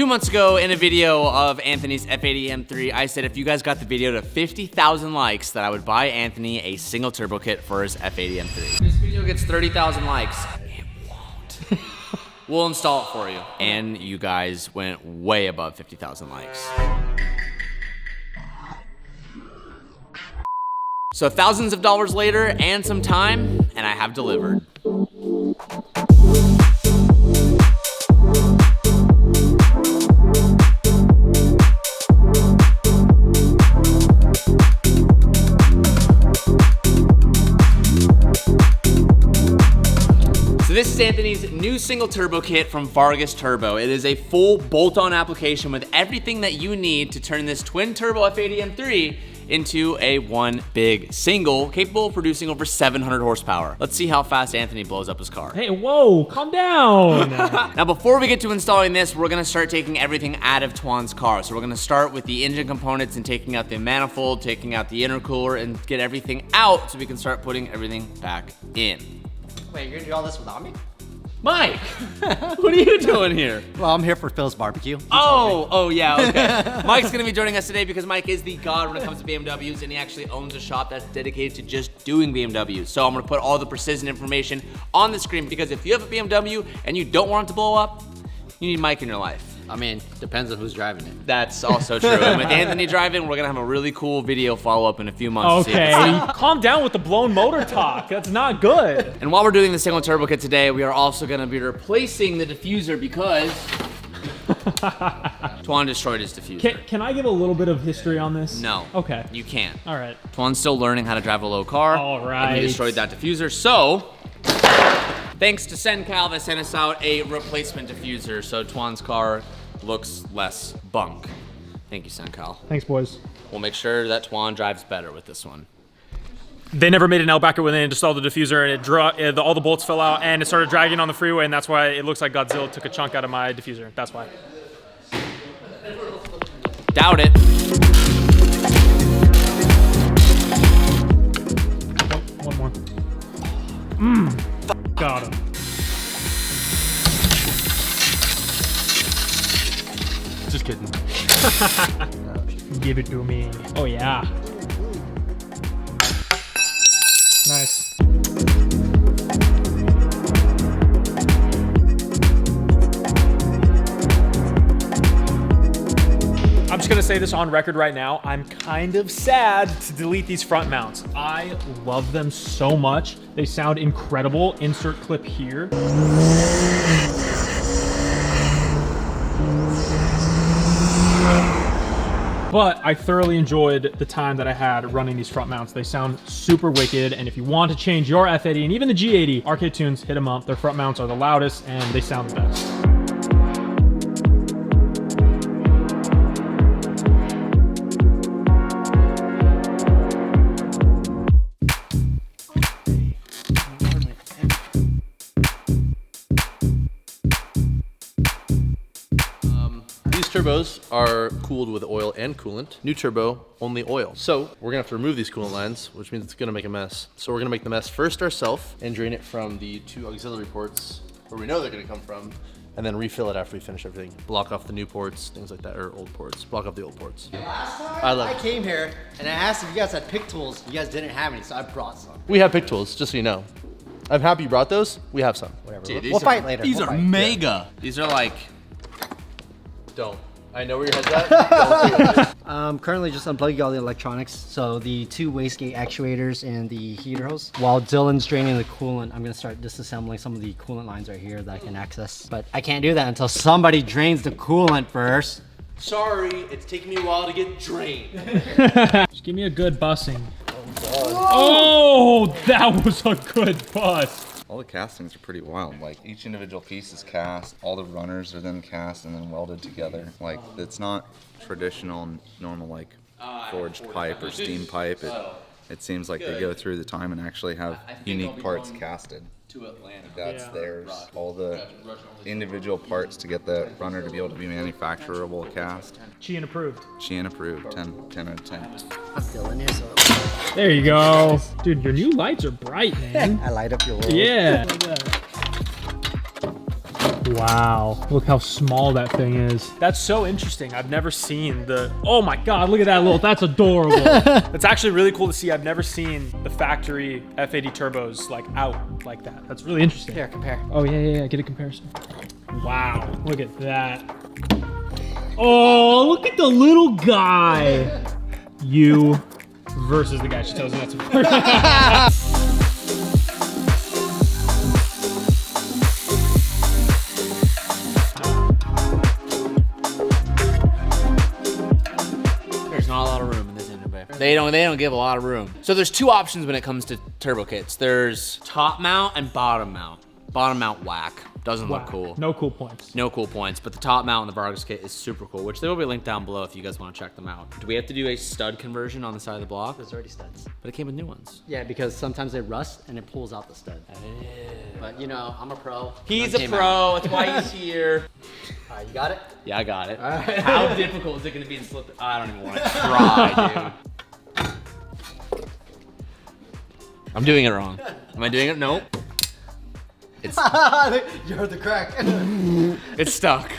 2 months ago in a video of Anthony's F80 M3, I said if you guys got the video to 50,000 likes that I would buy Anthony a single turbo kit for his F80 M3. This video gets 30,000 likes. It won't. We'll install it for you. And you guys went way above 50,000 likes. So thousands of dollars later and some time, and I have delivered. So this is Anthony's new single turbo kit from Vargas Turbo. It is a full bolt-on application with everything that you need to turn this twin turbo F80 M3 into a one big single capable of producing over 700 horsepower. Let's see how fast Anthony blows up his car. Hey, whoa, calm down. Now before we get to installing this, we're gonna start taking everything out of Tuan's car. So we're gonna start with the engine components and taking out the manifold, taking out the intercooler, and get everything out so we can start putting everything back in. Wait, you're gonna do all this without me? Mike, what are you doing here? Well, I'm here for Phil's barbecue. Oh yeah, okay. Mike's gonna be joining us today because Mike is the god when it comes to BMWs, and he actually owns a shop that's dedicated to just doing BMWs. So I'm gonna put all the precision information on the screen because if you have a BMW and you don't want it to blow up, you need Mike in your life. I mean, depends on who's driving it. That's also true. And with Anthony driving, we're gonna have a really cool video follow-up in a few months. Okay, calm down with the blown motor talk. That's not good. And while we're doing the single turbo kit today, we are also gonna be replacing the diffuser because Tuan destroyed his diffuser. Can I give a little bit of history on this? No. Okay. You can't. All right. Tuan's still learning how to drive a low car. All right. And he destroyed that diffuser, so thanks to SenCal, they sent us out a replacement diffuser, so Tuan's car looks less bunk. Thank you, SenCal. Thanks, boys. We'll make sure that Tuan drives better with this one. They never made an L-backer when they installed the diffuser, and all the bolts fell out, and it started dragging on the freeway, and that's why it looks like Godzilla took a chunk out of my diffuser. That's why. Doubt it. Oh, one more. Got him. Just kidding. Give it to me. Oh, yeah. Nice. I'm just gonna say this on record right now. I'm kind of sad to delete these front mounts. I love them so much. They sound incredible. Insert clip here. But I thoroughly enjoyed the time that I had running these front mounts. They sound super wicked, and if you want to change your F80 and even the G80, Arcade Tunes, hit them up. Their front mounts are the loudest and they sound the best. Turbos are cooled with oil and coolant. New turbo, only oil. So we're gonna have to remove these coolant lines, which means it's gonna make a mess. So we're gonna make the mess first ourselves and drain it from the two auxiliary ports where we know they're gonna come from, and then refill it after we finish everything. Block off the new ports, things like that, or old ports. Block off the old ports. Last time I came here and I asked if you guys had pick tools. You guys didn't have any, so I brought some. We have pick tools, just so you know. I'm happy you brought those. We have some. Whatever. Dude, we'll fight later. These we'll are fight. mega. These are like... Don't. I know where your head's at. Don't do it. I'm currently just unplugging all the electronics, so the two wastegate actuators and the heater hose. While Dylan's draining the coolant, I'm gonna start disassembling some of the coolant lines right here that I can access. But I can't do that until somebody drains the coolant first. Sorry, it's taking me a while to get drained. Just give me a good bussing. Oh, that was a good bust. All the castings are pretty wild. Like each individual piece is cast, all the runners are then cast and then welded together. Like it's not traditional, normal like forged pipe or steam pipe. It seems like they go through the time and actually have unique parts casted. That's theirs. All the individual parts to get the runner to be able to be manufacturable cast. Sheehan approved. Sheehan approved. 10 out of 10. I'm still in here, so There you go. Dude, your new lights are bright, man. I light up your world. Yeah. Wow, look how small that thing is. That's so interesting. I've never seen the, oh my God, look at that little, that's adorable. It's actually really cool to see. I've never seen the factory F80 turbos like out like that. That's really interesting. Here, compare. Oh yeah, get a comparison. Wow, look at that. Oh, look at the little guy. You versus the guy she tells you not to. Not a lot of room in this engine bay. They don't give a lot of room. So there's two options when it comes to turbo kits. There's top mount and bottom mount. Bottom mount whack. Doesn't look cool. No cool points. No cool points, but the top mount in the Vargas kit is super cool, which they will be linked down below if you guys want to check them out. Do we have to do a stud conversion on the side of the block? There's already studs. But it came with new ones. Yeah, because sometimes they rust and it pulls out the stud. But you know, I'm a pro. He's a pro, that's why he's here. All right, you got it? Yeah, I got it. All right. How difficult is it gonna be to slip? I don't even want to try, dude. I'm doing it wrong. Am I doing it? Nope. It's You heard the crack. It's stuck.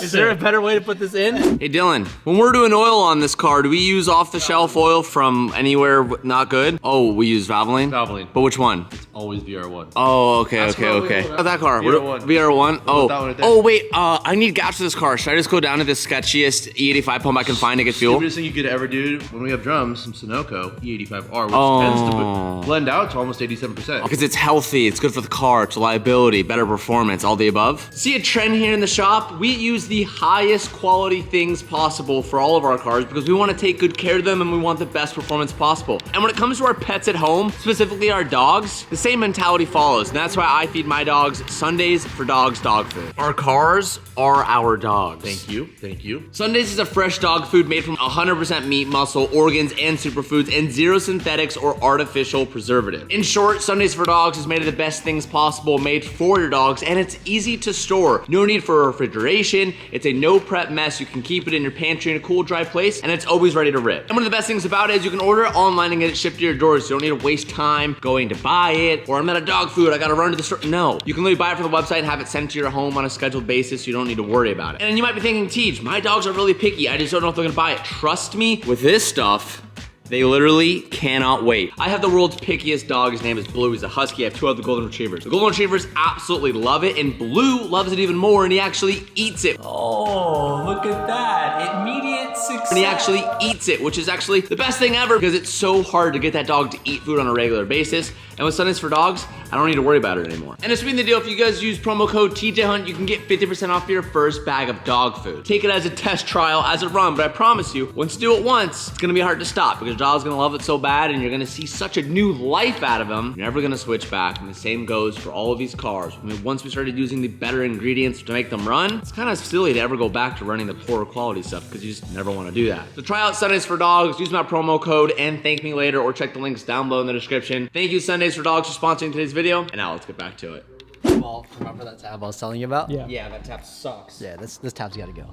Is there a better way to put this in? Hey Dylan, when we're doing oil on this car, do we use off-the-shelf oil from anywhere not good? Oh, we use Valvoline? Valvoline. But which one? Always VR1. Oh, okay. Oh, that car. VR1. VR1? Oh, that one right there? oh wait, I need gas for this car. Should I just go down to the sketchiest E85 pump I can find to get fuel? Stupidest thing you could ever do when we have drums from Sunoco E85R, which Oh. tends to blend out to almost 87%. Because it's healthy, it's good for the car, it's reliability, better performance, all the above. See a trend here in the shop? We use the highest quality things possible for all of our cars because we want to take good care of them and we want the best performance possible. And when it comes to our pets at home, specifically our dogs, the same mentality follows. And that's why I feed my dogs Sundays for Dogs dog food. Our cars are our dogs. Thank you, thank you. Sundays is a fresh dog food made from 100% meat, muscle, organs, and superfoods, and zero synthetics or artificial preservative. In short, Sundays for Dogs is made of the best things possible, made for your dogs, and it's easy to store. No need for refrigeration. It's a no prep mess. You can keep it in your pantry in a cool, dry place, and it's always ready to rip. And one of the best things about it is you can order it online and get it shipped to your door, so you don't need to waste time going to buy it, or I'm out of dog food, I gotta run to the store. No, you can literally buy it from the website and have it sent to your home on a scheduled basis, so you don't need to worry about it. And you might be thinking, Tej, my dogs are really picky. I just don't know if they're gonna buy it. Trust me, with this stuff, they literally cannot wait. I have the world's pickiest dog. His name is Blue. He's a husky. I have two other golden retrievers. The golden retrievers absolutely love it, and Blue loves it even more, and he actually eats it. Oh, look at that. Immediate success. And he actually eats it, which is actually the best thing ever because it's so hard to get that dog to eat food on a regular basis. And with Sundays for Dogs, I don't need to worry about it anymore. And to sweeten the deal, if you guys use promo code TJHunt, you can get 50% off your first bag of dog food. Take it as a test trial, as a run, but I promise you, once you do it once, it's gonna be hard to stop because your dog's gonna love it so bad and you're gonna see such a new life out of them, you're never gonna switch back. And the same goes for all of these cars. I mean, once we started using the better ingredients to make them run, it's kind of silly to ever go back to running the poorer quality stuff because you just never wanna do that. So try out Sundays for Dogs, use my promo code, and thank me later, or check the links down below in the description. Thank you, Sundays for Dogs, for sponsoring today's video, and now let's get back to it. Well, remember that tab I was telling you about? Yeah. Yeah, that tab sucks. Yeah, this tab's gotta go.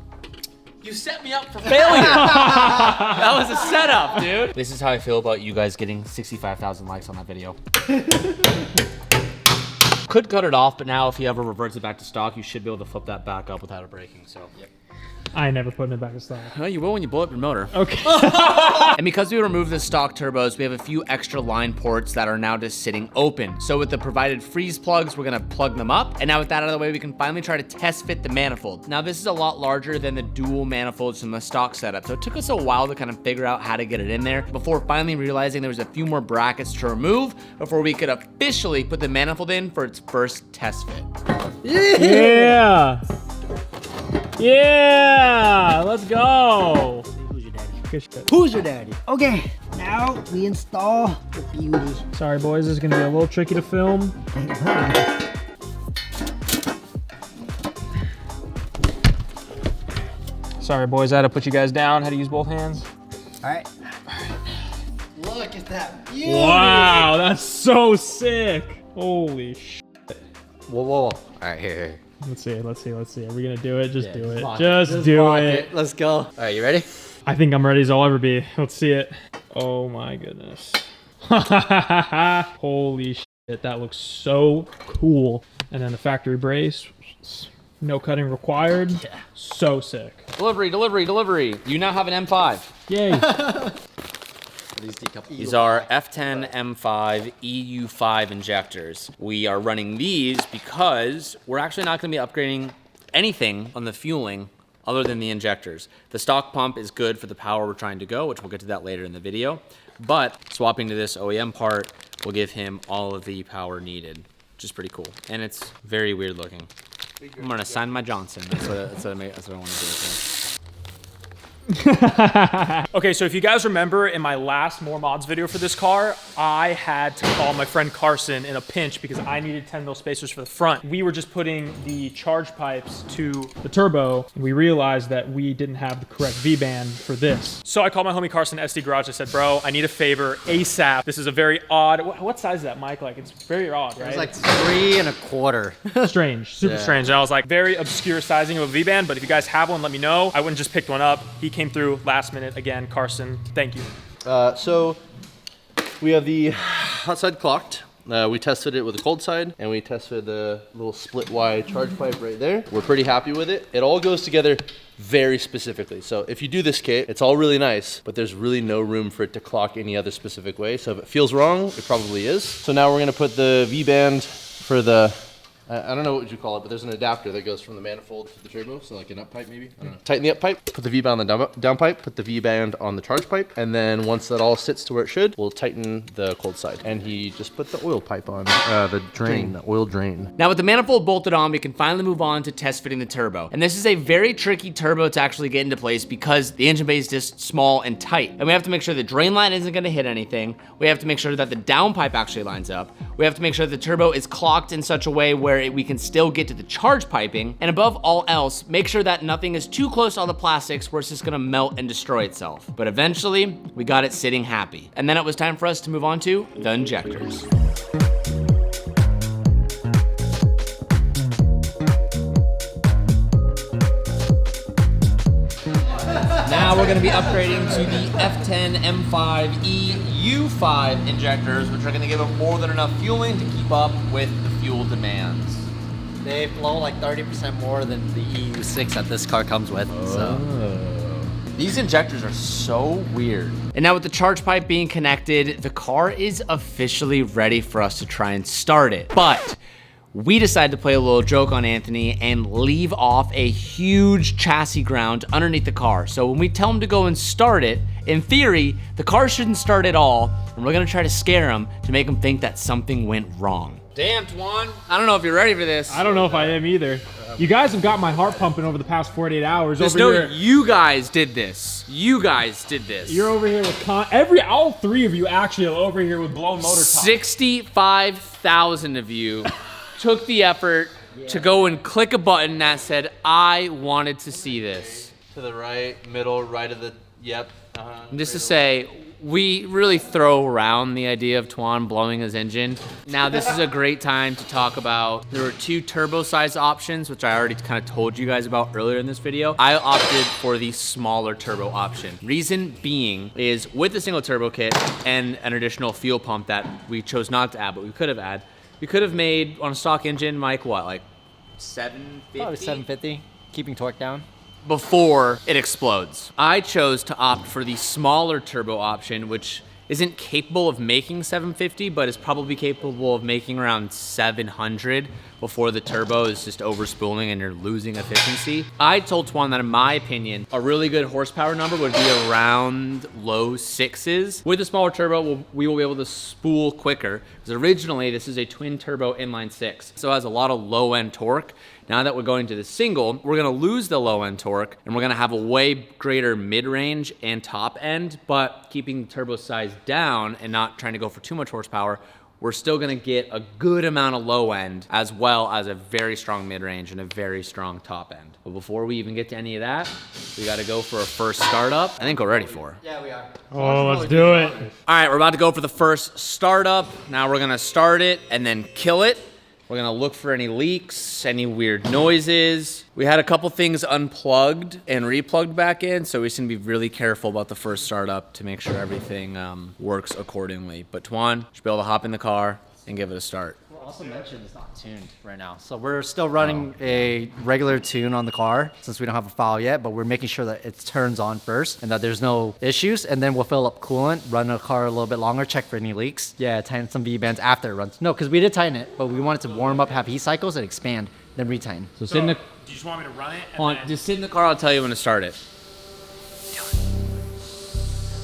You set me up for failure. That was a setup, dude. This is how I feel about you guys getting 65,000 likes on that video. Could cut it off, but now if he ever reverts it back to stock, you should be able to flip that back up without it breaking, so. Yep. I never put it back in stock. Well, you will when you blow up your motor. Okay. And because we removed the stock turbos, we have a few extra line ports that are now just sitting open. So with the provided freeze plugs, we're gonna plug them up. And now with that out of the way, we can finally try to test fit the manifold. Now this is a lot larger than the dual manifolds from the stock setup. So it took us a while to kind of figure out how to get it in there before finally realizing there was a few more brackets to remove before we could officially put the manifold in for its first test fit. Yeah. Yeah, let's go. Who's your daddy? Good shit. Who's your daddy? Okay, now we install the beauty. Sorry, boys, this is gonna be a little tricky to film. Sorry, boys, I had to put you guys down. Had to use both hands. All right. Look at that beauty. Wow, that's so sick. Holy sh. Whoa, whoa. All right, here. Let's see. Are we gonna do it? Just do it. Rock Just do rock it. Let's go. All right, you ready? I think I'm ready as I'll ever be. Let's see it. Oh my goodness. Holy shit, that looks so cool. And then the factory brace. No cutting required. Yeah. So sick. Delivery, delivery, delivery. You now have an M5. Yay. These are F10 M5 EU5 injectors. We are running these because we're actually not gonna be upgrading anything on the fueling other than the injectors. The stock pump is good for the power we're trying to go, which we'll get to that later in the video. But swapping to this OEM part will give him all of the power needed, which is pretty cool. And it's very weird looking. I'm gonna sign my Johnson. That's what I want to do with it. Okay, so if you guys remember in my last More Mods video for this car, I had to call my friend Carson in a pinch because I needed 10 mil spacers for the front. We were just putting the charge pipes to the turbo, and we realized that we didn't have the correct V-band for this. So I called my homie Carson at SD Garage. I said, bro, I need a favor ASAP. This is a very odd, what size is that mic? Like, it's very odd, right? It's like 3 1/4. Strange, super strange. And I was like, very obscure sizing of a V-band, but if you guys have one, let me know. I wouldn't just picked one up. He came through last minute again. Carson, thank you. So we have the hot side clocked. We tested it with the cold side, and we tested the little split Y charge pipe right there. We're pretty happy with it. It all goes together very specifically. So if you do this kit, it's all really nice, but there's really no room for it to clock any other specific way. So if it feels wrong, it probably is. So now we're gonna put the V-band for the, I don't know what you call it, but there's an adapter that goes from the manifold to the turbo, so like an up pipe maybe. I don't know. Tighten the up pipe, put the V-band on the down pipe, put the V-band on the charge pipe, and then once that all sits to where it should, we'll tighten the cold side. And he just put the oil pipe on, the oil drain. Now with the manifold bolted on, we can finally move on to test fitting the turbo. And this is a very tricky turbo to actually get into place because the engine bay is just small and tight. And we have to make sure the drain line isn't gonna hit anything. We have to make sure that the down pipe actually lines up. We have to make sure the turbo is clocked in such a way where we can still get to the charge piping. And above all else, make sure that nothing is too close to all the plastics where it's just gonna melt and destroy itself. But eventually, we got it sitting happy. And then it was time for us to move on to the injectors. Now we're gonna be upgrading to the F10 M5 EU5 injectors, which are gonna give them more than enough fueling to keep up with the fuel demands. They flow like 30% more than the EU6 that this car comes with. So These injectors are so weird. And now with the charge pipe being connected, the car is officially ready for us to try and start it. But we decided to play a little joke on Anthony and leave off a huge chassis ground underneath the car. So when we tell him to go and start it, in theory, the car shouldn't start at all, and we're gonna try to scare him to make him think that something went wrong. Damn, Twan. I don't know if you're ready for this. I don't know if I am either. You guys have got my heart pumping over the past 48 hours. There's over no, here. you guys did this. You guys did this. You're over here with all three of you actually are over here with blown motor tops. 65,000 of you took the effort to go and click a button that said, I wanted to see this. To the right, middle, right of the, yep. And just to say, we really throw around the idea of Twan blowing his engine. Now this is a great time to talk about, there were 2 turbo size options, which I already kind of told you guys about earlier in this video. I opted for the smaller turbo option. Reason being is with the single turbo kit and an additional fuel pump that we chose not to add, but we could have added, we could have made on a stock engine, Mike, what, like 750? probably 750, keeping torque down. Before it explodes. I chose to opt for the smaller turbo option, which isn't capable of making 750, but is probably capable of making around 700 before the turbo is just overspooling and you're losing efficiency. I told Twan that in my opinion, a really good horsepower number would be around low 6s. With the smaller turbo, we will be able to spool quicker, because originally this is a twin turbo inline 6, so it has a lot of low end torque. Now that we're going to the single, we're gonna lose the low end torque and we're gonna have a way greater mid-range and top end, but keeping the turbo size down and not trying to go for too much horsepower, we're still gonna get a good amount of low end as well as a very strong mid-range and a very strong top end. But before we even get to any of that, we gotta go for a first startup. I think we're ready for it. Yeah, we are. Oh, let's do it. All right, we're about to go for the first startup. Now we're gonna start it and then kill it. We're gonna look for any leaks, any weird noises. We had a couple things unplugged and replugged back in, so we just gonna be really careful about the first startup to make sure everything works accordingly. But Twan should be able to hop in the car and give it a start. Also mentioned it's not tuned right now. So we're still running a regular tune on the car since we don't have a file yet, but we're making sure that it turns on first and that there's no issues. And then we'll fill up coolant, run the car a little bit longer, check for any leaks. Yeah, tighten some V-bands after it runs. No, because we did tighten it, but we wanted to warm up, have heat cycles, and expand, then retighten. So sit in the... Do you just want me to run it? Hold on, just sit in the car, I'll tell you when to start it.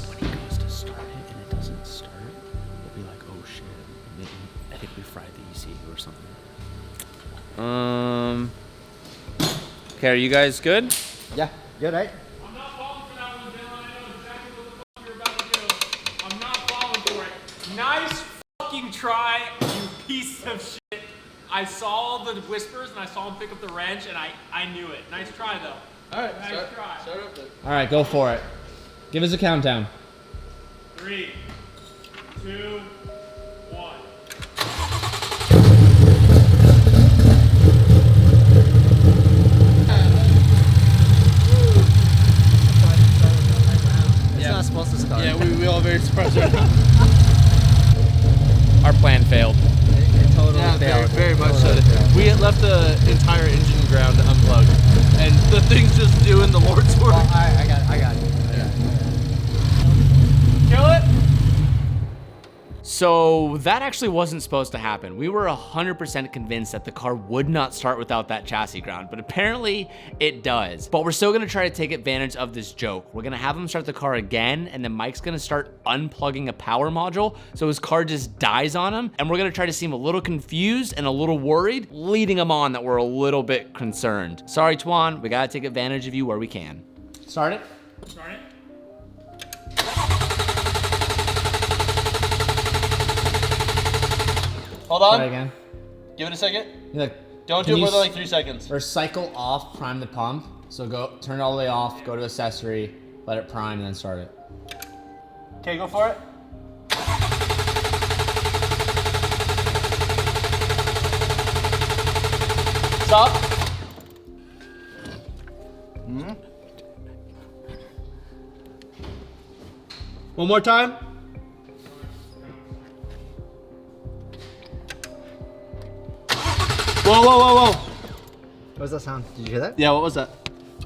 When he goes to start it and it doesn't start, we'll be like, oh shit, I think we fried the ECU or something. Okay, are you guys good? Yeah, good, right? I'm not falling for that one, Dylan. I know exactly what the fuck you're about to do. I'm not falling for it. Nice fucking try, you piece of shit. I saw the whispers and I saw him pick up the wrench and I knew it. Nice try though. All right, Nice try. start up then. All right, go for it. Give us a countdown. 3, 2, 1. It's not supposed to start. Yeah, we all very surprised right now. Our plan failed. It totally Yeah, failed. very much so. We had left the entire engine ground unplugged, and the thing's just doing the Lord's work. Well, I got it. Kill it? So that actually wasn't supposed to happen. We were 100% convinced that the car would not start without that chassis ground, but apparently it does. But we're still gonna try to take advantage of this joke. We're gonna have him start the car again, and then Mike's gonna start unplugging a power module so his car just dies on him, and we're gonna try to seem a little confused and a little worried, leading him on that we're a little bit concerned. Sorry, Tuan, we gotta take advantage of you where we can. Start it. Start it. Hold on. Try again. Give it a second. Look, Don't do it more than like 3 seconds. or cycle off, prime the pump. So go, turn it all the way off, go to accessory, let it prime, and then start it. Okay, go for it. Stop. One more time. Whoa, whoa, whoa, whoa. What was that sound? Did you hear that? Yeah, what was that?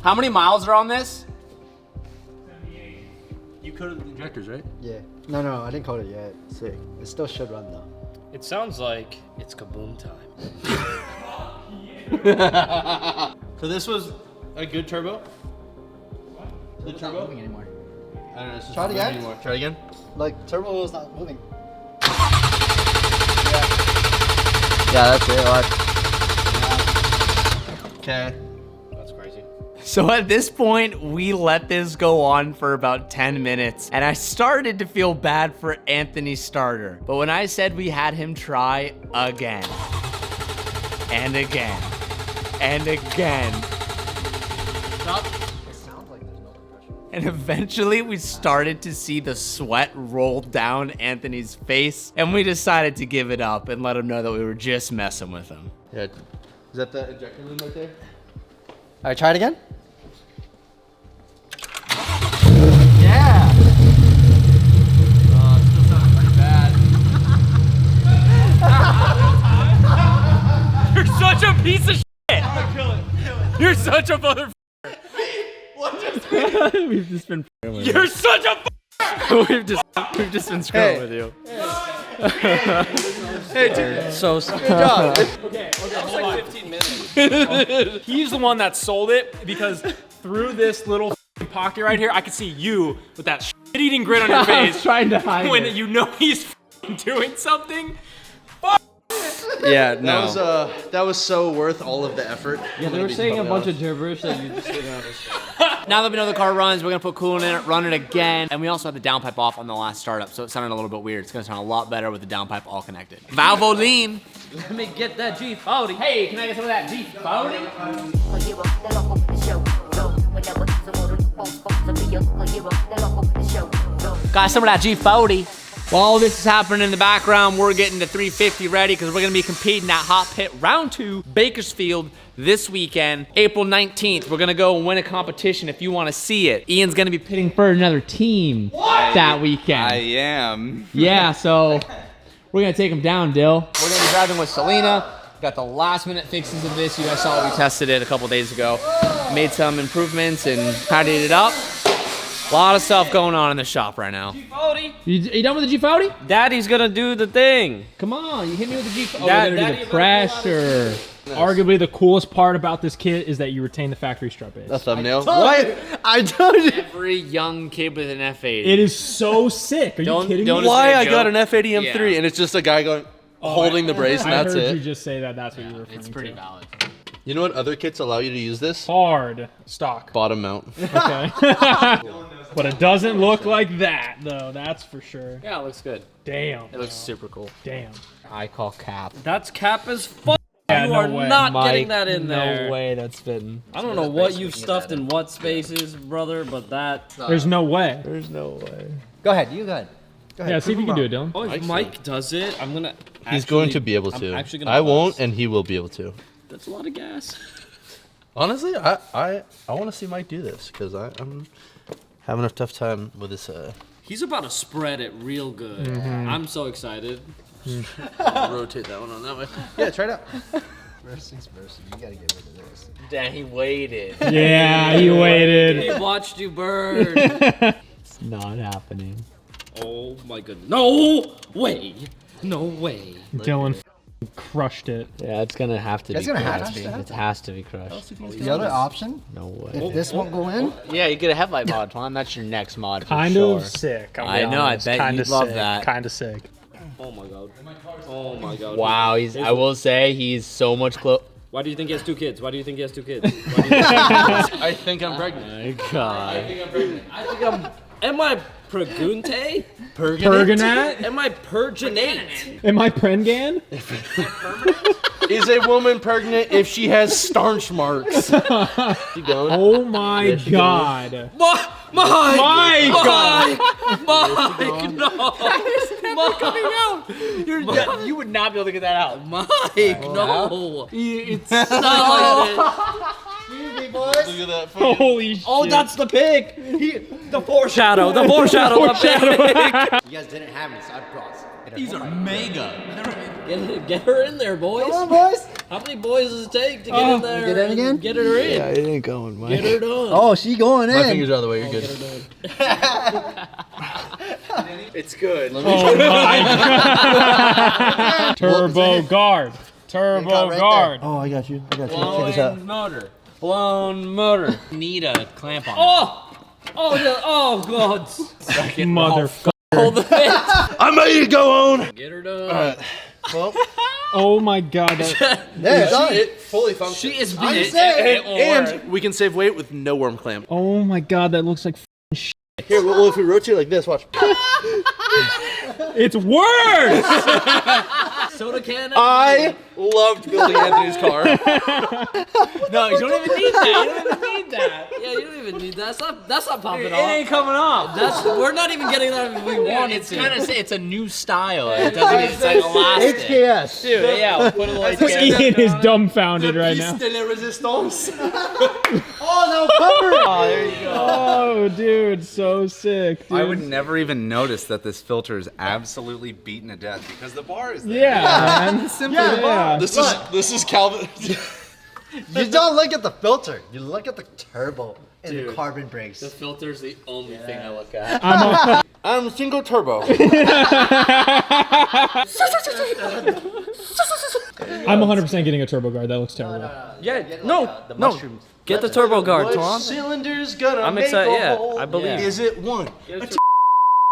How many miles are on this? You coated the injectors, right? Yeah. No, I didn't code it yet. Sick. It still should run though. It sounds like it's kaboom time. So this was a good turbo? The It's not turbo? moving anymore. I don't know, it's just Try it not again? moving anymore. Try it again? Like turbo is not moving. Yeah, that's it. Okay. That's crazy. So at this point, we let this go on for about 10 minutes, and I started to feel bad for Anthony's starter. But when I said we had him try again, and again, and again, Stop. It sounds like there's no compression. and eventually we started to see the sweat roll down Anthony's face, and we decided to give it up and let him know that we were just messing with him. Yeah. Is that the injector loom right there? All right, try it again. Yeah. It still sounds pretty bad. You're such a piece of shit. Kill it. You're such a motherfucker. We've just been You're such a we've just been screwing with you. Hey, dude. So Good job. Okay, hold on. 15 minutes. He's the one that sold it because through this little pocket right here, I could see you with that shit-eating grin on your face Trying to hide when it. you know he's doing something. Yeah, That was so worth all of the effort. Yeah, they were saying a bunch of gibberish that you just didn't understand. Now that we know the car runs, we're gonna put coolant in it, run it again, and we also had the downpipe off on the last startup, so it sounded a little bit weird. It's gonna sound a lot better with the downpipe all connected. Valvoline. Let me get that G40. Hey, can I get some of that G40? Got some of that G40. While all this is happening in the background, we're getting the 350 ready because we're gonna be competing at Hot Pit Round 2, Bakersfield, this weekend, April 19th. We're gonna go and win a competition if you wanna see it. Ian's gonna be pitting for another team that weekend. I am. Yeah, so We're gonna take them down, Dill. We're gonna be driving with Selena. Got the last minute fixes of this. You guys saw we tested it a couple days ago. Made some improvements and tidied it up. A lot of stuff going on in the shop right now. G40. You done with the G40? Daddy's gonna do the thing. Come on, you hit me with the G40. Oh, we're gonna do the pressure. Arguably the coolest part about this kit is that you retain the factory strut base. The thumbnail. What? I told you. Every young kid with an F80. It is so sick. Are you kidding me? Why I got an F80 M3 and it's just a guy going holding the brace and I that's heard it. you just say that. That's what you were referring It's to. pretty valid. You know what other kits allow you to use this? Hard stock. Bottom mount. Okay. But it doesn't look like that, though. That's for sure. Yeah, it looks good. Damn. It looks super cool. Damn. I call cap. That's cap as fuck. Yeah, You no are way. not getting that in there. No way that's fitting. I don't know what you've stuffed in what spaces, brother, but that. There's no way. There's no way. Go ahead. You go ahead. Go ahead. Yeah, see if you can do it, Dylan. Oh, if Mike does it, I'm gonna. He's going actually- to be able I'm to. actually gonna I won't bust. and he will be able to. That's a lot of gas. Honestly, I want to see Mike do this because I'm having a tough time with this. He's about to spread it real good. I'm so excited. Rotate that one on that way. Yeah, try it out. First things first. You gotta get rid of this. Damn, he waited. Yeah, he waited. He watched you burn. It's not happening. Oh my goodness. No way. No way. Dylan crushed it. Yeah, it's gonna have to It's be gonna have crushed. to be. It has to be crushed. The other option, No way. if this won't go in, Yeah, you get a headlight mod, Tom. That's your next mod for Kind sure. of sick. I know, I bet you'd love that. Kind of sick. Oh my god. Oh my god. Wow, I will say he's so much close. Why do you think he has 2 kids? Why do you think he has 2 kids? Why do you think I think I'm pregnant. My God. I think I'm. Am I pregunte? Pergonat? Am I perginate? Am I Prengan? Is a woman pregnant if she has starch marks? Keep going. Oh my god. Mike! My god. Mike! No! Mike! You would not be able to get that out. Mike! No! It's not like that. Look at that. Holy shit. Oh, that's the pig! The foreshadow! The foreshadow! The pig! you guys didn't have it, so I brought some. These are mega. Get her in there, boys! Come on, boys. How many boys does it take to get in there? Get in and again? Get her in. it ain't going, Mike. Get her done. Oh, she going in. My fingers out of the way. You're good. It's good. Oh my god. Turbo guard. Turbo Right guard. there. Oh, I got you. I got you. Check this out. Blown motor. Blown motor. Need a clamp on. Oh! Oh, yeah. Oh, God. Motherfucker. Hold the fence. I'm ready to go on. Get her done. Well, Oh my god. There, it's on. it fully functions. She is I'm being saying. and we can save weight with no worm clamp. Oh my god, that looks like Here, well, if we rotate like this, watch. it's worse. soda can. I loved building Anthony's car. No, you don't even need that. You don't even need that. Yeah, you don't even need that. That's not popping It off. ain't coming off. We're not even getting that if we wanted It's to. kind of it's a new style. It doesn't. It's like elastic. HKS. Dude, yeah, we'll put a little. Ian is dumbfounded right now. de la resistance. Oh, no, cover. Oh, there you go. Oh, dude, so sick, dude. I would never even notice that this filter is absolutely beaten to death because the bar is there. Yeah, man. Simply Yeah, the bar. This is Calvin. You don't look at the filter. You look at the turbo and the carbon brakes. The filter's the only thing I look at. I'm single turbo. I'm 100% getting a turbo guard. That looks terrible. Yeah, no. Get the turbo guard, Tom. Cylinder's gonna I'm make excited. a Yeah, hole? I believe. Is it one?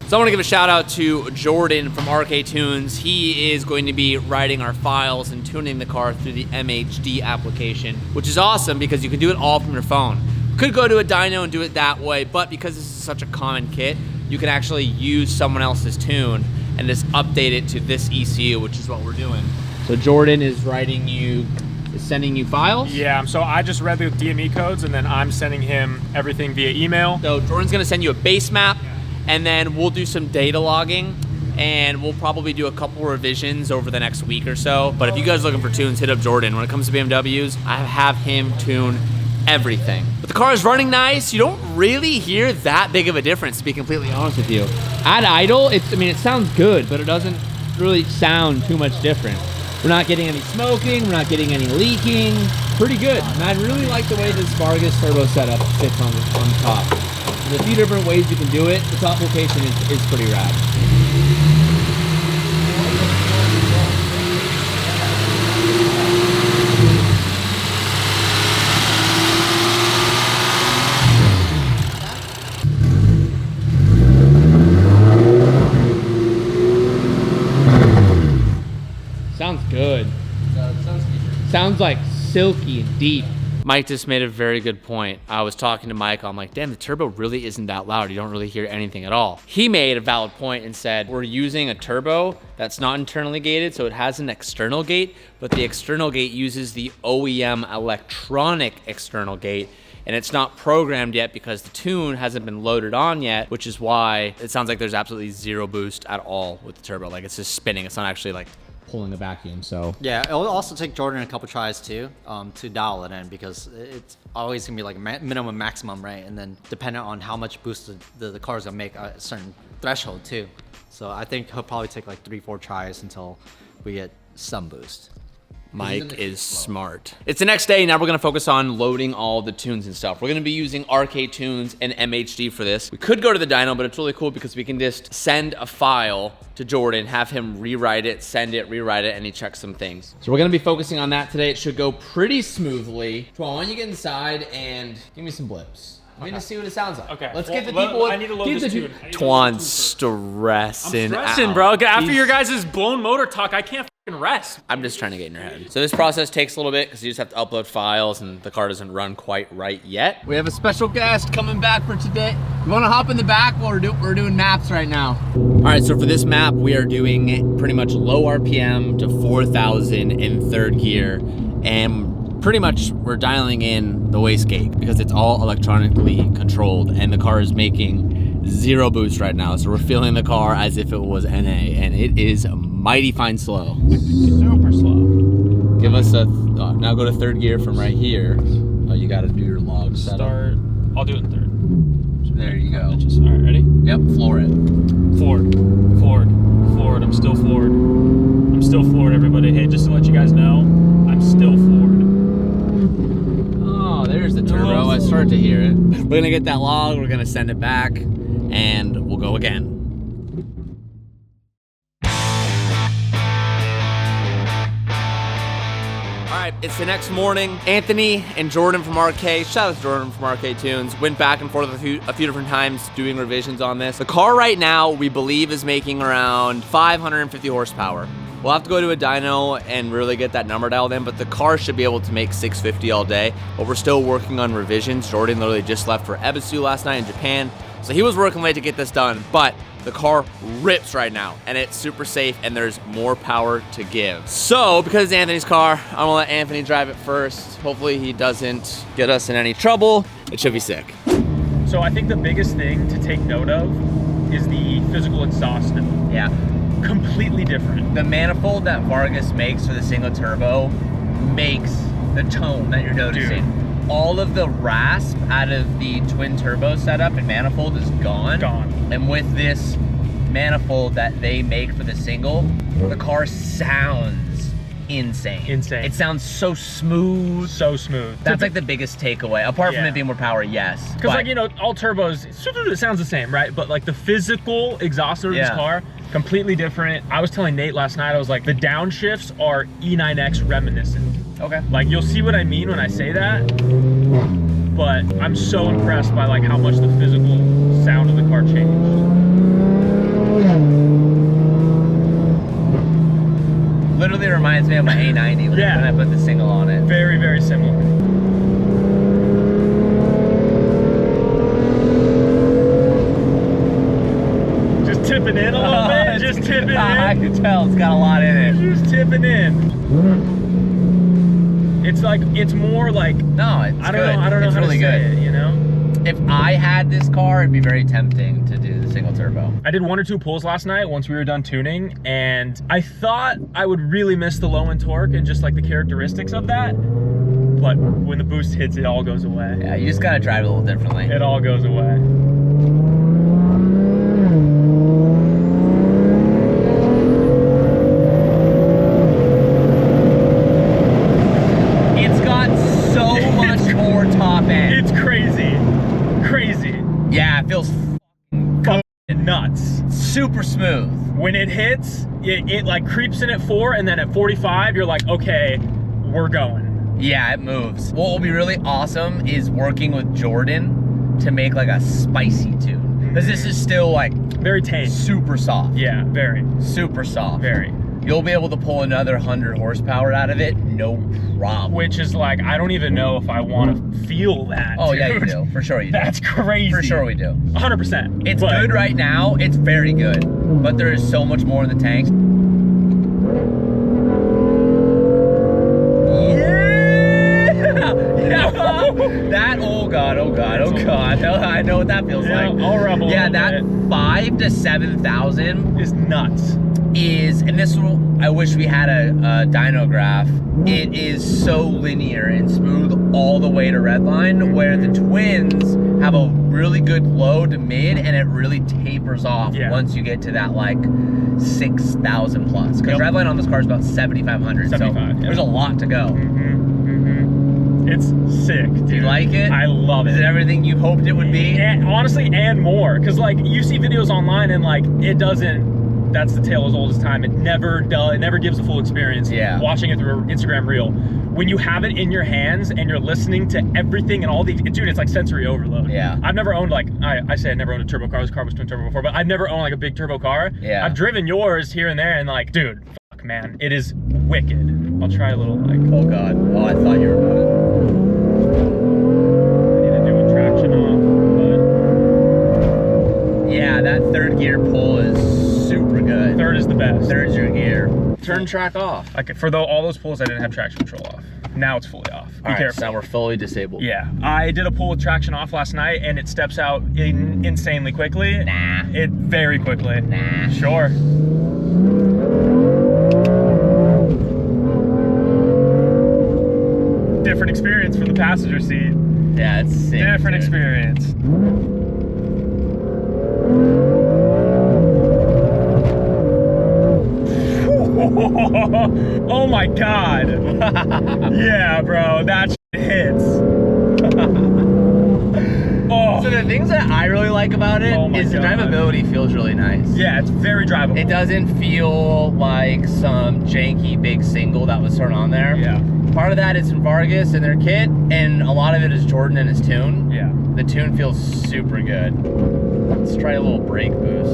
So I want to give a shout out to Jordan from RK Tunes. He is going to be writing our files and tuning the car through the MHD application, which is awesome because you can do it all from your phone. Could go to a dyno and do it that way, but because this is such a common kit, you can actually use someone else's tune and just update it to this ECU, which is what we're doing. So Jordan is sending you files. Yeah, so I just read the DME codes and then I'm sending him everything via email. So Jordan's gonna send you a base map, and then we'll do some data logging, and we'll probably do a couple revisions over the next week or so. But if you guys are looking for tunes, hit up Jordan. When it comes to BMWs, I have him tune everything. But the car is running nice. You don't really hear that big of a difference, to be completely honest with you. At idle, it sounds good, but it doesn't really sound too much different. We're not getting any smoking, we're not getting any leaking. Pretty good. And I really like the way this Vargas Turbo setup sits on the top. There's a few different ways you can do it. The top location is pretty rad. Sounds good. Sounds like silky and deep. Mike just made a very good point. I was talking to Mike, I'm like, damn, the turbo really isn't that loud. You don't really hear anything at all. He made a valid point and said, we're using a turbo that's not internally gated, so it has an external gate, but the external gate uses the OEM electronic external gate, and it's not programmed yet because the tune hasn't been loaded on yet, which is why it sounds like there's absolutely zero boost at all with the turbo. Like, it's just spinning. It's not actually like pulling a vacuum. So yeah, it'll also take Jordan a couple tries too to dial it in, because it's always gonna be like minimum maximum, right? And then depending on how much boost the car's gonna make a certain threshold too. So I think he'll probably take like 3-4 tries until we get some boost. Mike is smart. It's the next day. Now we're gonna focus on loading all the tunes and stuff. We're gonna be using RK Tunes and MHD for this. We could go to the dyno, but it's really cool because we can just send a file to Jordan, have him rewrite it, send it, rewrite it, and he checks some things. So we're gonna be focusing on that today. It should go pretty smoothly. Twan, why don't you get inside and give me some blips? I need to see what it sounds like. Okay. Let's get the people. I need to load this tune. Twan's stressing. I'm stressing, out. bro. After your guys' blown motor talk, I can't fucking rest. I'm just trying to get in your head. So this process takes a little bit because you just have to upload files and the car doesn't run quite right yet. We have a special guest coming back for today. You want to hop in the back while we're doing maps right now? All right, so for this map, we are doing pretty much low RPM to 4,000 in third gear. And pretty much we're dialing in the wastegate because it's all electronically controlled and the car is making zero boost right now. So we're feeling the car as if it was NA, and it is mighty fine slow. Super slow. Give us a, now go to third gear from right here. Oh, you gotta do your log setup. Start. I'll do it in third. There you go. All right, ready? Yep, floor it. Forward, forward, forward. I'm still forward. I'm still forward, everybody. Hey, just to let you guys know, I'm still forward. Oh, there's the turbo. I start to hear it. We're gonna get that log, we're gonna send it back, and we'll go again. All right, it's the next morning. Anthony and Jordan from RK, shout out to Jordan from RK Tunes, went back and forth a few different times doing revisions on this. The car right now, we believe, is making around 550 horsepower. We'll have to go to a dyno and really get that number dialed in, but the car should be able to make 650 all day. But we're still working on revisions. Jordan literally just left for Ebisu last night in Japan, so he was working late to get this done, but the car rips right now, and it's super safe, and there's more power to give. So, because it's Anthony's car, I'm gonna let Anthony drive it first. Hopefully he doesn't get us in any trouble. It should be sick. So I think the biggest thing to take note of is the physical exhaust note. Yeah. Completely different. The manifold that Vargas makes for the single turbo makes the tone that you're noticing. Dude. All of the rasp out of the twin turbo setup and manifold is gone. And with this manifold that they make for the single, the car sounds insane. It sounds so smooth. So smooth. That's like the biggest takeaway. Apart from it being more power, yes. Because like, you know, all turbos, it sounds the same, right? But like the physical exhaust of this car, completely different. I was telling Nate last night, I was like, the downshifts are E9X reminiscent. Okay. Like, you'll see what I mean when I say that, but I'm so impressed by like how much the physical sound of the car changed. Literally reminds me of my A90 when I put the single on it. Very, very similar. Just tipping in a little bit. Just tipping in. I can tell it's got a lot in it. Just tipping in. It's like, it's more like, no, it's I don't know it's how really to say good. it, you know? If I had this car, it'd be very tempting to do the single turbo. I did 1 or 2 pulls last night once we were done tuning, and I thought I would really miss the low end torque and just like the characteristics of that. But when the boost hits, it all goes away. Yeah, you just gotta drive it a little differently. It all goes away. Yeah, it feels Fucking nuts. super smooth. When it hits, it like creeps in at 4, and then at 45, you're like, okay, we're going. Yeah, it moves. What will be really awesome is working with Jordan to make like a spicy tune. Because this is still like Very tame. super soft. Yeah, very. Super soft. Very. You'll be able to pull another 100 horsepower out of it, no problem. Which is like, I don't even know if I want to feel that. Oh yeah, you dude. do. For sure you do. That's crazy. For sure we do. 100%. It's But good right now. It's very good. But there is so much more in the tanks. That, oh god, oh god, oh god. I know what that feels Yeah, like. I'll rebel a Yeah, little that bit. 5 to 7,000 Is nuts. is, and this will, I wish we had a dyno graph. It is so linear and smooth all the way to redline, where the twins have a really good low to mid, and it really tapers off once you get to that like 6,000 plus. Because redline on this car is about 7,500, so 75, yeah. there's a lot to go. It's sick, dude. Do you like it? I love it. Is it everything you hoped it would be? And honestly, and more. Because like, you see videos online and like, it doesn't, that's the tale as old as time. It never does, it never gives the full experience. Yeah. Watching it through an Instagram reel. When you have it in your hands and you're listening to everything and all the, dude, it's like sensory overload. Yeah. I've never owned like, I say I never owned a turbo car. This car was twin turbo before, but I've never owned like a big turbo car. Yeah. I've driven yours here and there and like, dude, fuck man, it is wicked. I'll try a little like, Oh god. Oh, I thought you were about it. I need to do a traction off, Yeah, that third gear pull is super but good. third is the best. Third's your gear. Turn track off. Okay, for all those pulls, I didn't have traction control off. Now it's fully off. Be All right, careful. so now we're fully disabled. Yeah, I did a pull with traction off last night, and it steps out insanely quickly. Nah. It very quickly. Nah. Sure. Different experience for the passenger seat. Yeah, it's sick. Different dude. experience. Oh my god. Yeah, bro, that shit hits. Oh. So the things that I really like about it Oh my is the God. drivability feels really nice. Yeah, it's very drivable. It doesn't feel like some janky big single that was thrown on there. Yeah. Part of that is from Vargas and their kit, and a lot of it is Jordan and his tune. Yeah. The tune feels super good. Let's try a little brake boost.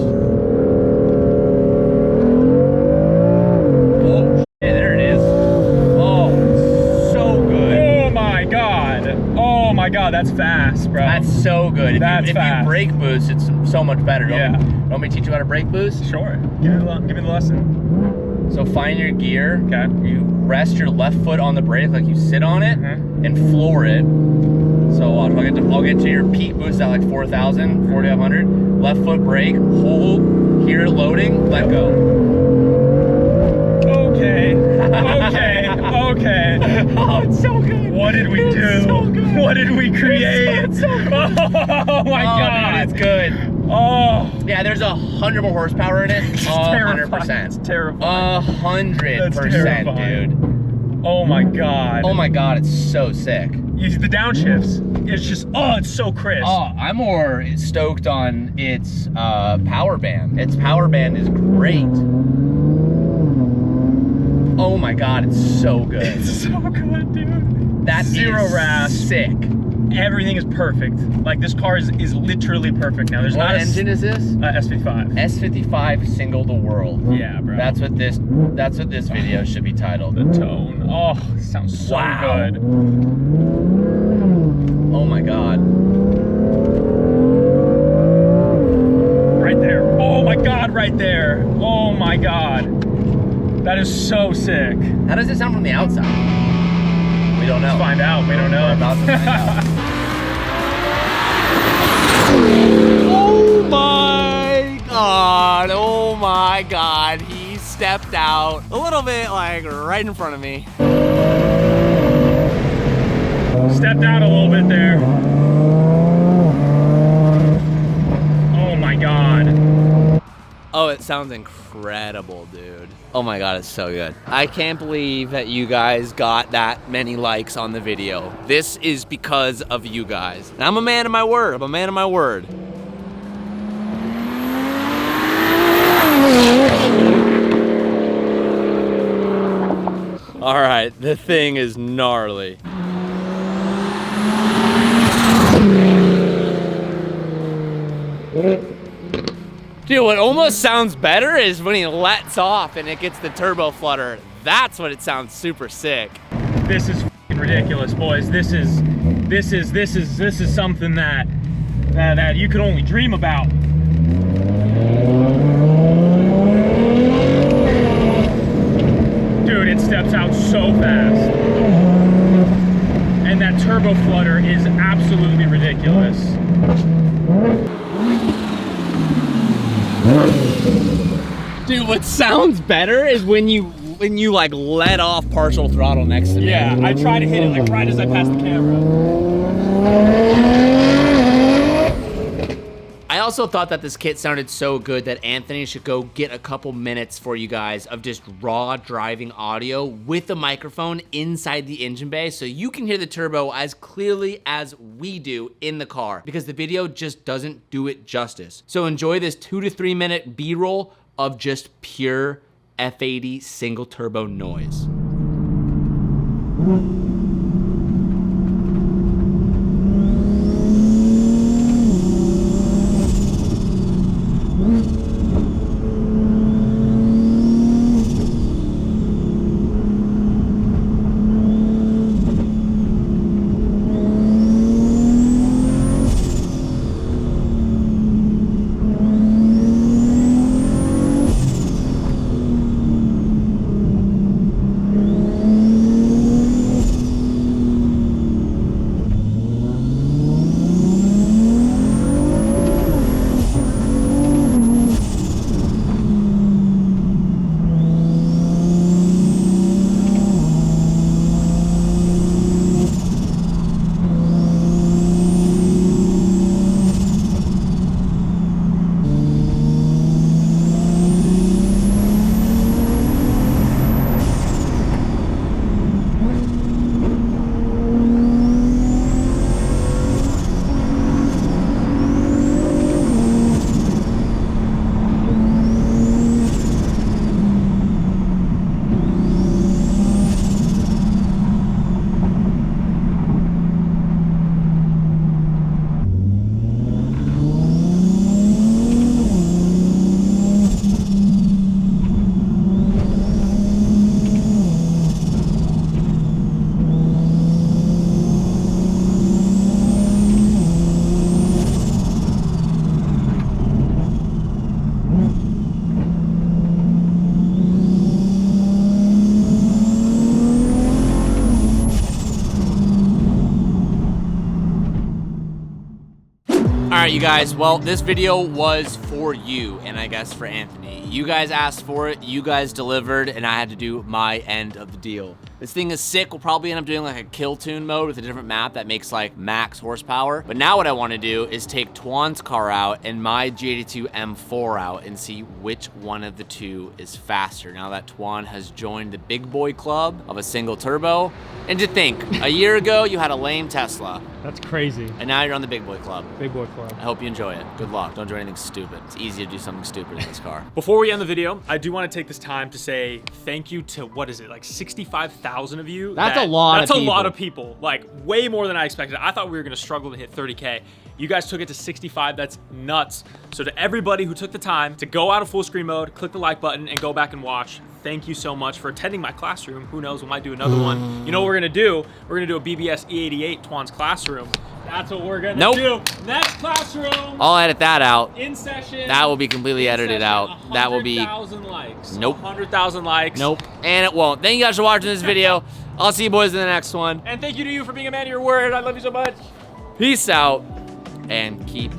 Oh, shit, there it is. Oh, so good. Oh my god. Oh my god, that's fast, bro. That's so good. That's if fast. you brake boost, it's so much better. Yeah. Want me to teach you how to brake boost? Sure. Give me the lesson. So find your gear. Okay. You rest your left foot on the brake like you sit on it, and floor it. So watch, I'll get to your peak boost at like 4,000, 4,500. Left foot brake, hold, hear it loading, let go. Okay. Okay. Okay. Oh, it's so good. What did we do? It's so good. What did we create? It's so good. Oh my god. Man, it's good. Oh. Yeah, there's 100 more horsepower in it. It's 100%. terrifying. It's terrifying. 100%, That's terrifying. dude. Oh my god. Oh my god, it's so sick. You see the downshifts. It's just, oh, it's so crisp. Oh, I'm more stoked on its power band. Its power band is great. Oh my god, it's so good. It's so good, dude. That Zero is rasp. sick. Everything is perfect. Like, this car is literally perfect now. There's What not engine is this? S55. S55 single the world. Yeah, bro. That's what this video should be titled. the tone. Oh, it sounds so Wow. good. Oh my god. Right there. Oh my god, right there. Oh my god. That is so sick. How does it sound from the outside? We don't know. Let's find out. We don't know. We're about to find out. Oh my god, oh my god. He stepped out a little bit like right in front of me. Stepped out a little bit there. Oh my god. Oh, it sounds incredible, dude. Oh my god, it's so good. I can't believe that you guys got that many likes on the video. This is because of you guys. And I'm a man of my word. I'm a man of my word. All right, the thing is gnarly. Dude, what almost sounds better is when he lets off and it gets the turbo flutter. That's what it sounds super sick. This is f***ing ridiculous, boys. This is something that you could only dream about. Dude, it steps out so fast. And that turbo flutter is absolutely ridiculous. Dude, what sounds better is when you like let off partial throttle next to me. Yeah, I try to hit it like right as I pass the camera. I also thought that this kit sounded so good that Anthony should go get a couple minutes for you guys of just raw driving audio with the microphone inside the engine bay so you can hear the turbo as clearly as we do in the car, because the video just doesn't do it justice. So enjoy this 2 to 3 minute B-roll of just pure F80 single turbo noise. All right, you guys, well, this video was for you, and I guess for Anthony. You guys asked for it, you guys delivered, and I had to do my end of the deal. This thing is sick. We'll probably end up doing like a kill tune mode with a different map that makes like max horsepower. But now what I want to do is take Tuan's car out and my G82 M4 out and see which one of the two is faster now that Tuan has joined the big boy club of a single turbo. And to think, a year ago you had a lame Tesla. That's crazy. And now you're on the big boy club. Big boy club. I hope you enjoy it. Good luck. Don't do anything stupid. It's easy to do something stupid in this car. Before we end the video, I do want to take this time to say thank you to, what is it, like 65,000 of you? That's a lot of people. That's a lot of people. Like, way more than I expected. I thought we were going to struggle to hit 30K. You guys took it to 65. That's nuts. So to everybody who took the time to go out of full screen mode, click the like button, and go back and watch, thank you so much for attending my classroom. Who knows, we might do another one. You know what we're going to do? We're going to do a BBS E88 Tuan's classroom. That's what we're going to do. Next classroom. I'll edit that out. In session. That will be completely edited out. That will be 100,000 likes. Nope. 100,000 likes. Nope. And it won't. Thank you guys for watching this video. I'll see you boys in the next one. And thank you to you for being a man of your word. I love you so much. Peace out and keep